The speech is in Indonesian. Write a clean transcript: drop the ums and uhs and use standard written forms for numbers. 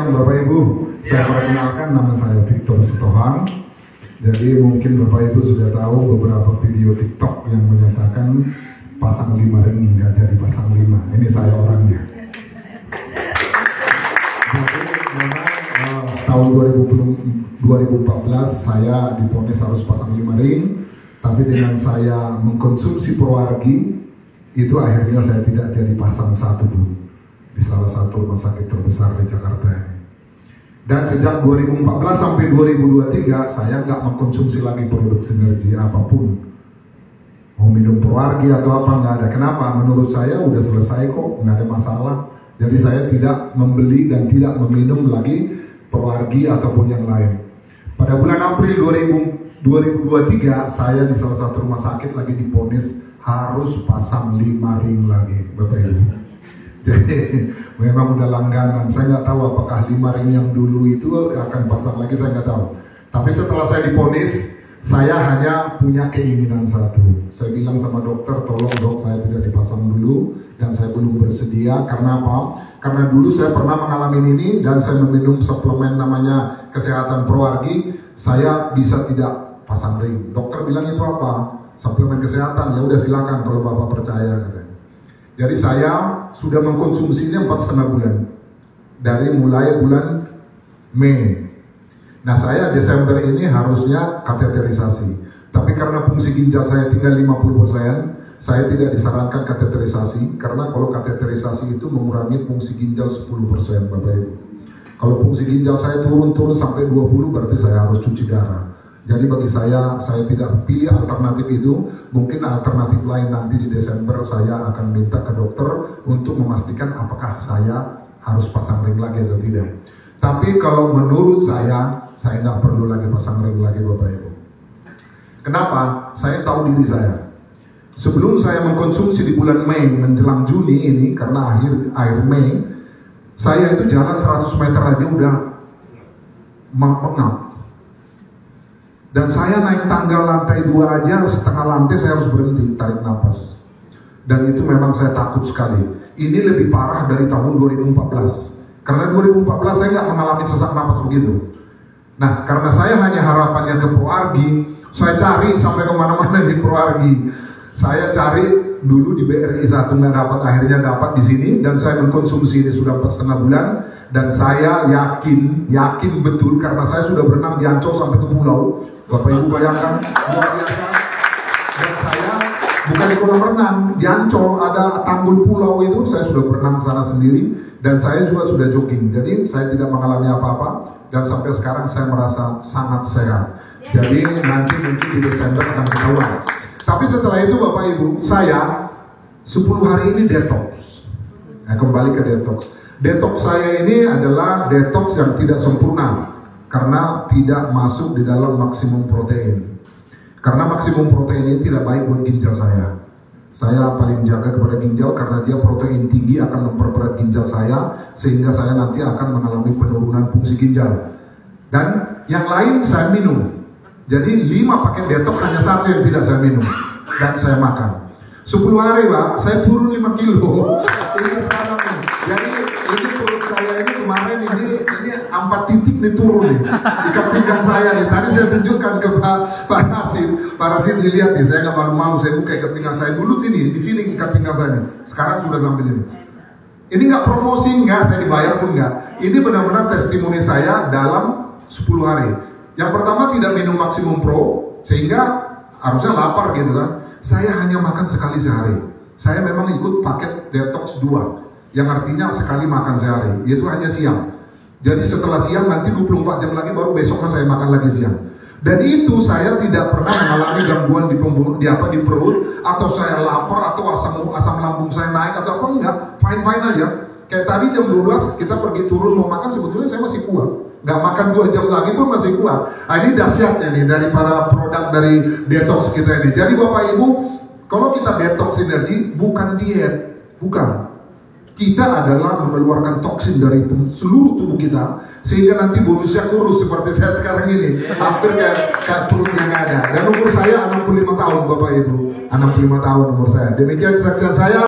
Bapak Ibu, saya perkenalkan, nama saya Victor Sitohang. Jadi mungkin Bapak Ibu sudah tahu beberapa video TikTok yang menyatakan pasang 5 ring nggak jadi pasang 5. Ini saya orangnya. Jadi memang tahun 2014 saya divonis harus pasang 5 ring, tapi dengan saya mengkonsumsi Proargi itu akhirnya saya tidak jadi pasang satu pun di salah satu rumah sakit terbesar di Jakarta ini. Dan sejak 2014 sampai 2023 saya nggak mengkonsumsi lagi produk sinergi apapun. Mau minum Proargi atau apa nggak ada. Kenapa? Menurut saya udah selesai kok, nggak ada masalah. Jadi saya tidak membeli dan tidak meminum lagi Proargi ataupun yang lain. Pada bulan April 2023 saya di salah satu rumah sakit lagi divonis harus pasang 5 ring lagi, Bapak Ibu. Jadi memang udah langganan. Saya nggak tahu apakah 5 ring yang dulu itu akan pasang lagi, saya nggak tahu. Tapi setelah saya divonis, saya hanya punya keinginan satu. Saya bilang sama dokter, tolong dok, saya tidak dipasang dulu dan saya belum bersedia. Karena apa? Karena dulu saya pernah mengalami ini dan saya meminum suplemen namanya Kesehatan Proargi, saya bisa tidak pasang ring. Dokter bilang itu apa? Suplemen kesehatan. Ya udah silakan kalau Bapak percaya, katanya. Jadi saya sudah mengkonsumsinya 4,5 bulan dari mulai bulan Mei. Nah, saya Desember ini harusnya kateterisasi, tapi karena fungsi ginjal saya tinggal 50%, saya tidak disarankan kateterisasi karena kalau kateterisasi itu mengurangi fungsi ginjal 10%, Bapak Ibu. Kalau fungsi ginjal saya turun sampai 20, berarti saya harus cuci darah. Jadi bagi saya tidak pilih alternatif itu. Mungkin alternatif lain nanti di Desember saya akan minta ke dokter untuk memastikan apakah saya harus pasang ring lagi atau tidak. Tapi kalau menurut saya nggak perlu lagi pasang ring lagi, Bapak Ibu. Kenapa? Saya tahu diri saya. Sebelum saya mengkonsumsi di bulan Mei menjelang Juni ini, karena akhir Mei, saya itu jalan 100 meter aja udah mengap. Dan saya naik tangga lantai 2 aja, setengah lantai saya harus berhenti, tarik nafas. Dan itu memang saya takut sekali. Ini lebih parah dari tahun 2014. Karena 2014 saya nggak mengalami sesak nafas begitu. Nah, karena saya hanya harapannya ke Proargi, saya cari sampai kemana-mana di Proargi. Saya cari dulu di BRI 1 nggak dapat, akhirnya dapat di sini. Dan saya mengkonsumsi ini sudah 4,5 bulan. Dan saya yakin betul karena saya sudah berenang di Ancol sampai ke pulau. Bapak Ibu bayangkan, luar biasa. Dan saya bukan di kolam renang, di Ancol ada tanggul pulau itu, saya sudah berenang sana sendiri. Dan saya juga sudah jogging, jadi saya tidak mengalami apa-apa. Dan sampai sekarang saya merasa sangat sehat. Jadi nanti mungkin di Desember akan ketahuan. Tapi setelah itu Bapak Ibu, saya 10 hari ini detox. Nah, kembali ke detox. Detox saya ini adalah detox yang tidak sempurna karena tidak masuk di dalam maksimum protein. Karena maksimum protein ini tidak baik buat ginjal saya. Saya paling jaga kepada ginjal karena dia protein tinggi akan memperberat ginjal saya sehingga saya nanti akan mengalami penurunan fungsi ginjal. Dan yang lain saya minum. Jadi 5 paket detox, hanya 1 yang tidak saya minum dan saya makan. 10 hari Pak, saya turun 5 kilo. Ini sekarang nih. Jadi ini perut saya ini kemarin ini 4 titik nih turun nih. Ikat pinggang saya nih. Tadi saya tunjukkan ke Pak Rasid dilihat nih. Saya nggak malu-malu, saya buka ikat pinggang saya dulu sini. Di sini ikat pinggang saya nih. Sekarang sudah sampai sini. Ini nggak promosi, nggak, saya dibayar pun nggak. Ini benar-benar testimoni saya dalam 10 hari. Yang pertama tidak minum maksimum pro, sehingga harusnya lapar gitu kan. Saya hanya makan sekali sehari. Saya memang ikut paket detox 2, yang artinya sekali makan sehari, yaitu hanya siang. Jadi setelah siang nanti 24 jam lagi baru besoknya saya makan lagi siang. Dan itu saya tidak pernah mengalami gangguan di perut, atau saya lapar, atau asam lambung saya naik atau apa, enggak, fine aja. Kayak tadi jam 12 kita pergi turun mau makan, sebetulnya saya masih kuat. Nggak makan 2 jam lagi pun masih kuat. Nah, ini dahsyatnya nih dari para produk dari detox kita ini. Jadi Bapak Ibu, kalau kita detox sinergi bukan diet, bukan. Kita adalah mengeluarkan toksin dari seluruh tubuh kita sehingga nanti bonusnya kurus seperti saya sekarang ini, hampir kayak perut yang ada. Dan umur saya 65 tahun Bapak Ibu, 65 tahun umur saya. Demikian kesaksian saya.